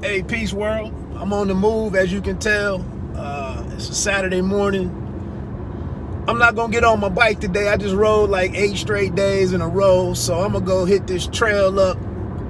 Hey, peace world. I'm on the move, as you can tell. It's a Saturday morning. I'm not gonna get on my bike today. I just rode like 8 straight days in a row, so I'm gonna go hit this trail up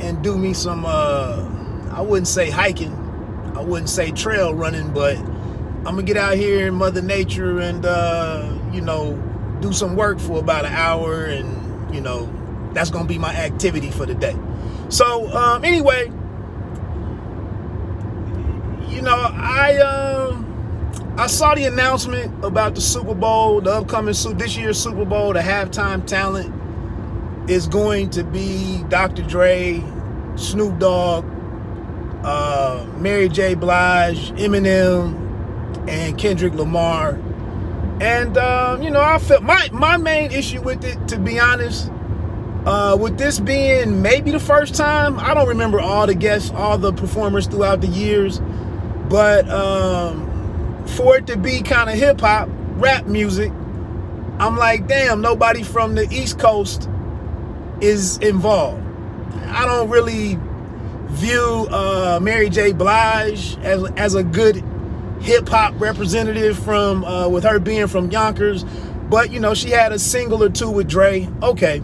and do me some, I wouldn't say hiking, I wouldn't say trail running, but I'm gonna get out here in Mother Nature and, do some work for about an hour, and, that's gonna be my activity for the day. So, anyway, I saw the announcement about the Super Bowl, the upcoming this year's Super Bowl. The halftime talent is going to be Dr. Dre, Snoop Dogg, Mary J. Blige, Eminem, and Kendrick Lamar. And I felt my main issue with it, to be honest, with this being maybe the first time. I don't remember all the guests, all the performers throughout the years. But for it to be kind of hip-hop, rap music, I'm like, damn, nobody from the East Coast is involved. I don't really view Mary J. Blige as a good hip-hop representative from with her being from Yonkers. But, she had a single or two with Dre. Okay.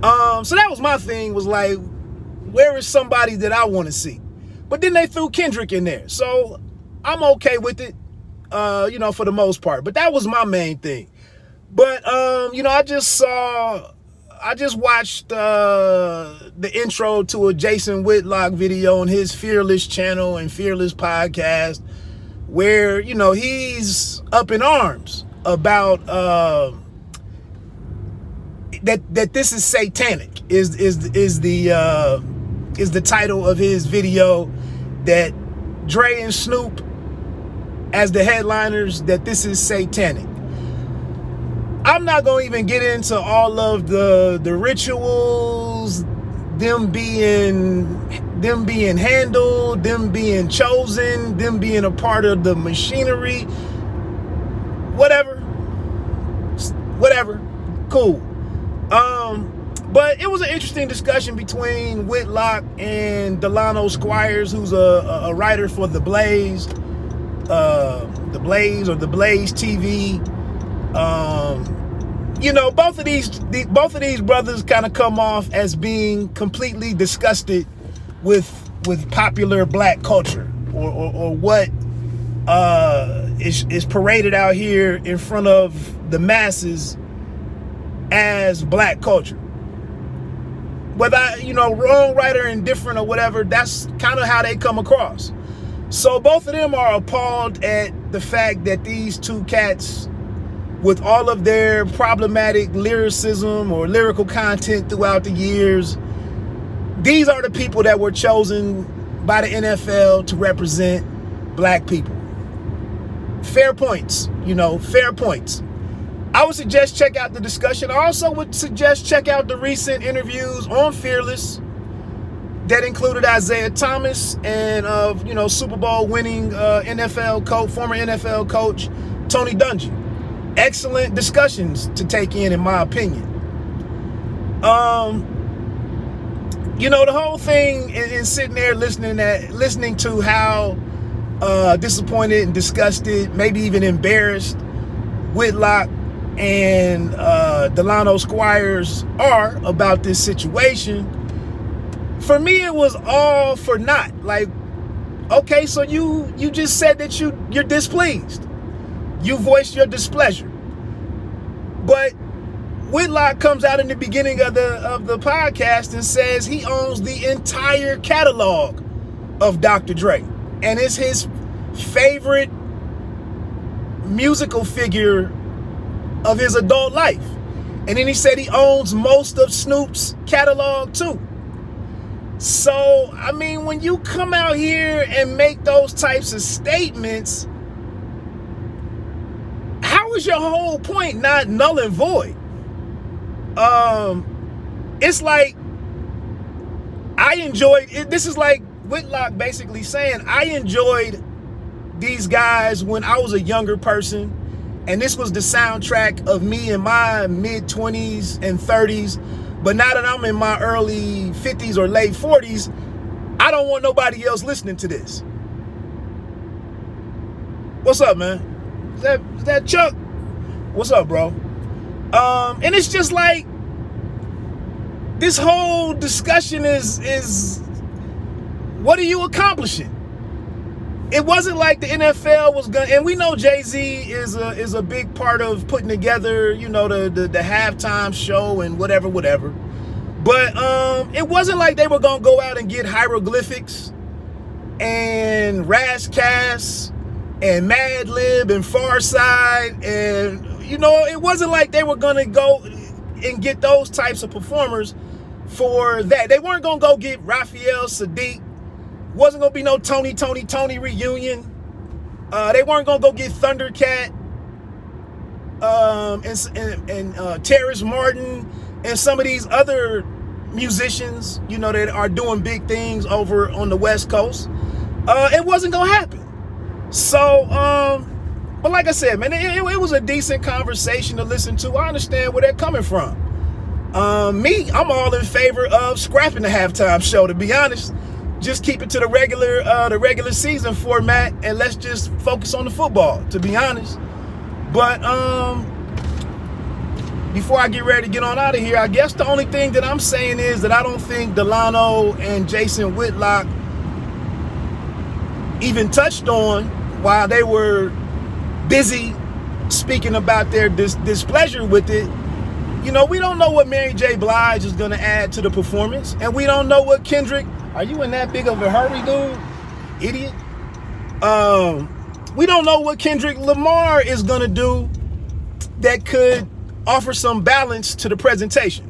So that was my thing, was like, where is somebody that I want to see? But then they threw Kendrick in there. So I'm okay with it, for the most part. But that was my main thing. But, I just watched the intro to a Jason Whitlock video on his Fearless channel and Fearless podcast, where, he's up in arms about that this is satanic, is the title of his video, that Dre and Snoop as the headliners, that this is satanic. I'm not going to even get into all of the rituals, them being handled, them being chosen, them being a part of the machinery, whatever, cool. But it was an interesting discussion between Whitlock and Delano Squires, who's a writer for The Blaze, or The Blaze TV. Both of these brothers kind of come off as being completely disgusted with popular black culture, or what is paraded out here in front of the masses as black culture. Whether, wrong, right, or indifferent or whatever, that's kind of how they come across. So both of them are appalled at the fact that these two cats, with all of their problematic lyricism or lyrical content throughout the years, these are the people that were chosen by the NFL to represent black people. Fair points, fair points. I would suggest check out the discussion. I also would suggest check out the recent interviews on Fearless that included Isaiah Thomas and Super Bowl winning former NFL coach Tony Dungy. Excellent discussions to take in my opinion. The whole thing is sitting there listening to how disappointed and disgusted, maybe even embarrassed, Whitlock and Delano Squires are about this situation. For me, it was all for naught. Like, okay, so you just said that you're displeased. You voiced your displeasure. But Whitlock comes out in the beginning of the podcast and says he owns the entire catalog of Dr. Dre, and it's his favorite musical figure of his adult life. And then he said he owns most of Snoop's catalog too. So, I mean, when you come out here and make those types of statements, how is your whole point not null and void? It's like, I enjoyed it. This is like Whitlock basically saying, I enjoyed these guys when I was a younger person, and this was the soundtrack of me in my mid-20s and 30s. But now that I'm in my early 50s or late 40s, I don't want nobody else listening to this. What's up, man? Is that Chuck? What's up, bro? And it's just like, this whole discussion is what are you accomplishing? It wasn't like the NFL was gonna, and we know Jay-Z is a big part of putting together, you know, the halftime show and whatever. But it wasn't like they were gonna go out and get hieroglyphics and Razcast and Mad Lib and Farside, and you know, it wasn't like they were gonna go and get those types of performers for that. They weren't gonna go get Raphael Sadiq. Wasn't gonna be no Tony reunion. They weren't gonna go get Thundercat and Terrace Martin and some of these other musicians, you know, that are doing big things over on the West Coast. It wasn't gonna happen. So, but like I said, man, it was a decent conversation to listen to. I understand where they're coming from. I'm all in favor of scrapping the halftime show, to be honest. Just keep it to the regular season format, and let's just focus on the football, to be honest. But before I get ready to get on out of here, I guess the only thing that I'm saying is that I don't think Delano and Jason Whitlock even touched on, while they were busy speaking about their displeasure with it. You know, we don't know what Mary J. Blige is going to add to the performance, and we don't know what Kendrick. Are you in that big of a hurry, dude? Idiot. We don't know what Kendrick Lamar is going to do that could offer some balance to the presentation.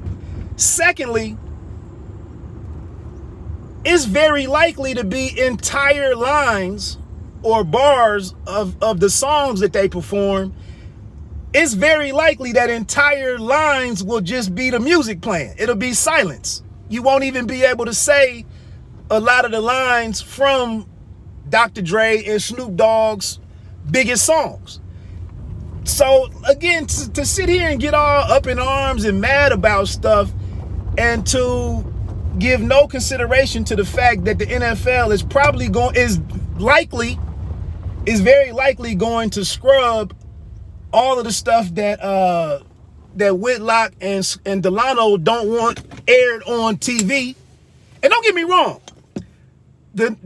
Secondly, it's very likely to be entire lines or bars of the songs that they perform. It's very likely that entire lines will just be the music playing. It'll be silence. You won't even be able to say a lot of the lines from Dr. Dre and Snoop Dogg's biggest songs. So again, to sit here and get all up in arms and mad about stuff, and to give no consideration to the fact that the NFL is very likely going to scrub all of the stuff that Whitlock and Delano don't want aired on TV. And don't get me wrong, the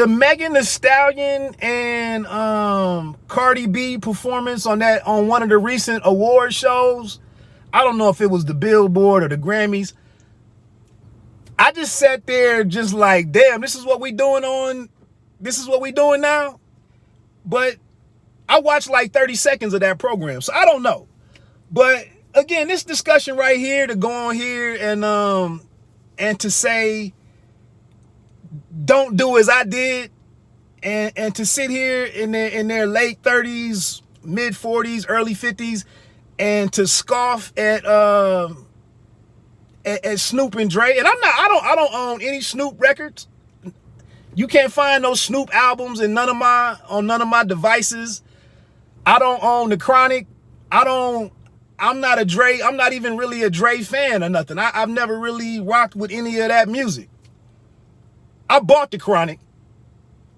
Megan Thee Stallion and Cardi B performance on one of the recent award shows, I don't know if it was the Billboard or the Grammys. I just sat there just like, damn, this is what we doing now. But I watched like 30 seconds of that program, so I don't know. But again, this discussion right here, to go on here and to say, don't do as I did, and to sit here in their late 30s, mid 40s, early 50s, and to scoff at Snoop and Dre. And I don't own any Snoop records. You can't find those Snoop albums on none of my devices. I don't own the Chronic. I'm not even really a Dre fan or nothing. I've never really rocked with any of that music. I bought the Chronic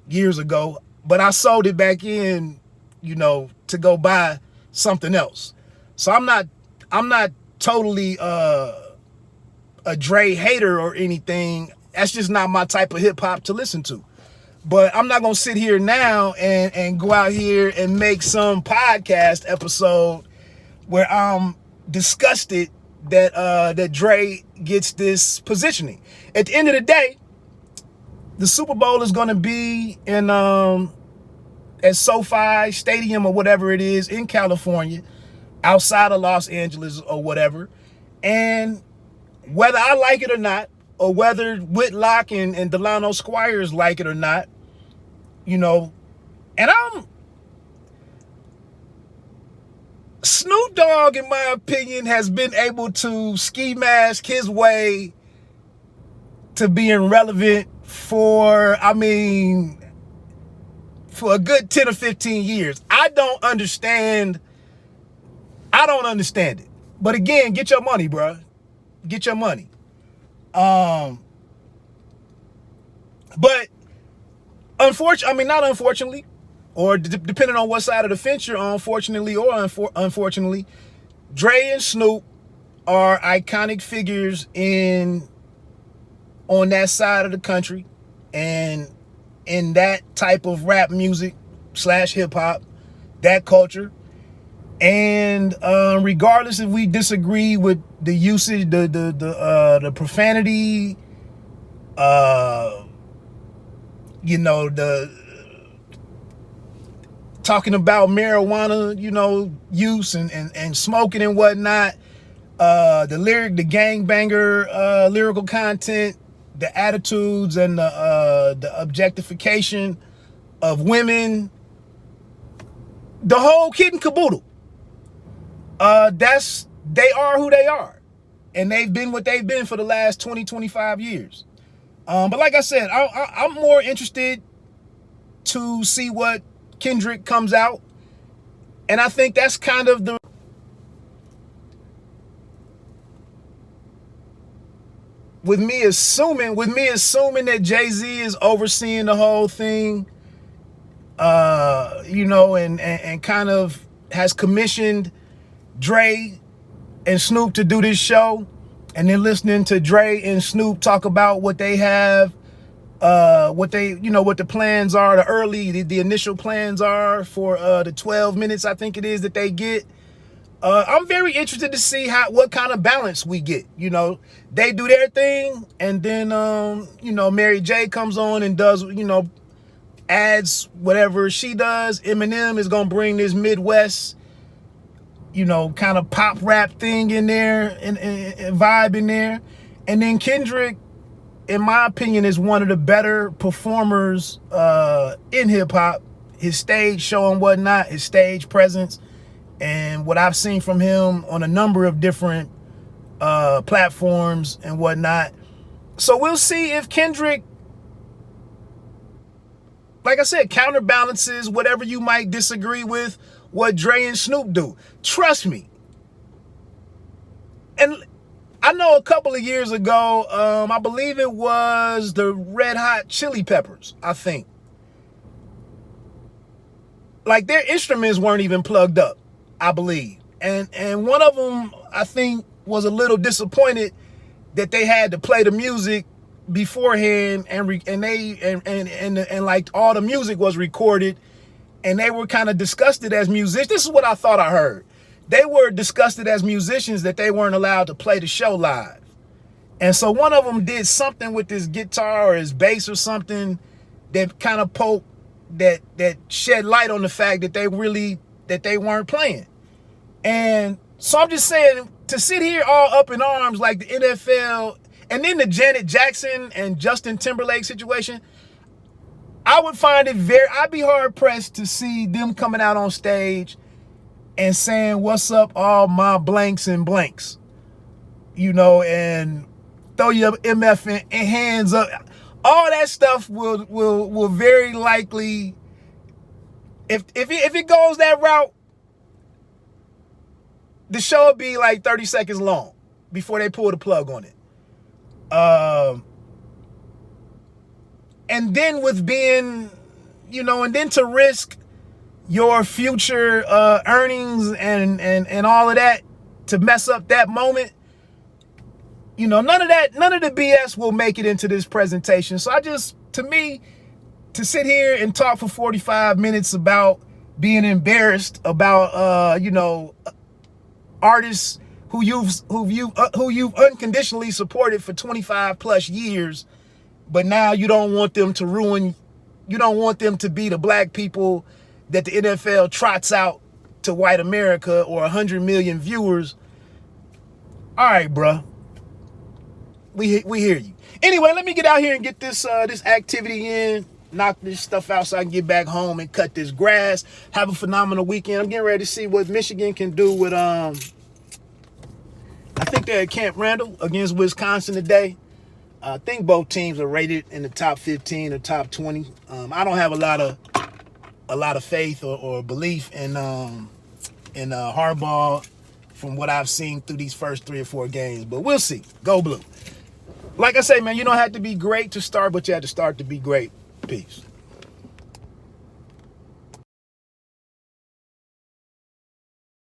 years ago, but I sold it back in, you know, to go buy something else. So I'm not totally a Dre hater or anything. That's just not my type of hip hop to listen to. But I'm not gonna sit here now and go out here and make some podcast episode where I'm disgusted that Dre gets this positioning. At the end of the day, the Super Bowl is gonna be in at SoFi Stadium or whatever it is in California, outside of Los Angeles or whatever. And whether I like it or not, or whether Whitlock and Delano Squires like it or not, you know, and Snoop Dogg, in my opinion, has been able to ski mask his way to being relevant for a good 10 or 15 years. I don't understand it. But again, get your money, bro. Get your money. But unfortunately, I mean, not unfortunately, or depending on what side of the fence you're on, fortunately or unfortunately, Dre and Snoop are iconic figures on that side of the country, and in that type of rap music / hip hop, that culture. And regardless if we disagree with the usage, the profanity, the talking about marijuana, use and smoking and whatnot, the gangbanger lyrical content, the attitudes and the objectification of women, the whole kit and caboodle. They are who they are, and they've been what they've been for the last 20-25 years. But like I said, I'm more interested to see what Kendrick comes out, and I think that's kind of the with me assuming that Jay-Z is overseeing the whole thing, and kind of has commissioned Dre and Snoop to do this show, and then listening to Dre and Snoop talk about what they have, what the plans are, the initial plans are for the 12 minutes I think it is that they get. I'm very interested to see what kind of balance we get. They do their thing, and then Mary J comes on and does adds whatever she does. Eminem is gonna bring this Midwest kind of pop rap thing in there and vibe in there. And then Kendrick, in my opinion, is one of the better performers in hip hop. His stage show and whatnot, his stage presence, and what I've seen from him on a number of different platforms and whatnot. So we'll see if Kendrick, like I said, counterbalances whatever you might disagree with what Dre and Snoop do. Trust me. And I know a couple of years ago, I believe it was the Red Hot Chili Peppers, I think. Like, their instruments weren't even plugged up, I believe. And one of them, I think, was a little disappointed that they had to play the music beforehand, and like all the music was recorded, and they were kind of disgusted as musicians. This is what I thought I heard. They were disgusted as musicians that they weren't allowed to play the show live. And so one of them did something with his guitar or his bass or something that kind of poked, that shed light on the fact that they weren't playing. And so I'm just saying, to sit here all up in arms like the NFL, and then the Janet Jackson and Justin Timberlake situation, I would find it I'd be hard pressed to see them coming out on stage and saying, "What's up, all my blanks and blanks," and throw your MF and hands up. All that stuff will very likely, if it goes that route, the show will be like 30 seconds long before they pull the plug on it. And then with being, and then to risk your future earnings and all of that to mess up that moment, none of the BS will make it into this presentation. So to me, to sit here and talk for 45 minutes about being embarrassed about, artists who you've unconditionally supported for 25 plus years, but now you don't want them to be the black people that the NFL trots out to white America or 100 million viewers. All right, bruh. We hear you. Anyway, let me get out here and get this activity in, knock this stuff out so I can get back home and cut this grass. Have a phenomenal weekend. I'm getting ready to see what Michigan can do with I think they're at Camp Randall against Wisconsin today. I think both teams are rated in the top 15 or top 20. I don't have a lot of faith or belief in Harbaugh from what I've seen through these first 3 or 4 games, but we'll see. Go Blue. Like I say, man, you don't have to be great to start, but you have to start to be great. Peace.